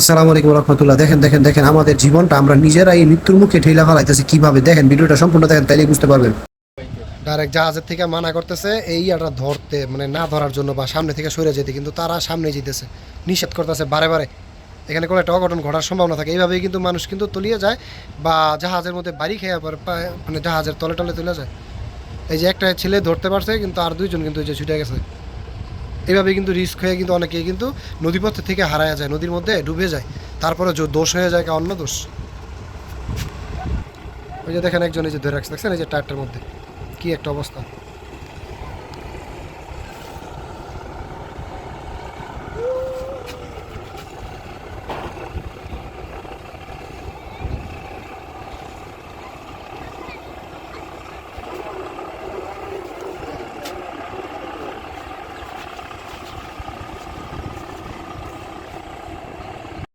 আসসালামু আলাইকুম রহমতুল্লাহ। দেখেন দেখেন দেখেন আমাদের জীবনটা আমরা নিজেরাই মৃত্যুর মুখে ঠেলা ফেলাইতেছি কিভাবে। দেখেন ভিডিওটা সম্পূর্ণ দেখেন, তাইলেই বুঝতে পারবেন। ডাইরেক্ট জাহাজের থেকে মানা করতেছে এই ইয়াটা ধরতে, মানে না ধরার জন্য বা সামনে থেকে সরে যেতে, কিন্তু তারা সামনে যেতেছে, নিষেধ করতেছে বারে বারে। এখানে কোনো একটা অঘটন ঘটার সম্ভাবনা থাকে, এইভাবেই কিন্তু মানুষ কিন্তু তলিয়ে যায় বা জাহাজের মধ্যে বাড়ি খেয়ে পরে মানে জাহাজের তলে তলে তুলে যায়। এই যে একটা ছেলে ধরতে পারছে, কিন্তু আর দুইজন কিন্তু এই যে ছুটে গেছে। এইভাবে কিন্তু রিস্ক হয়ে কিন্তু অনেকেই কিন্তু নদীপথ থেকে হারায়া যায়, নদীর মধ্যে ডুবে যায়, তারপরে দোষ হয়ে যায় অন্য দোষ। ওই যে দেখেন একজন এই যে ধরে রাখছে, দেখছেন এই যে টায়ারটার মধ্যে কি একটা অবস্থা।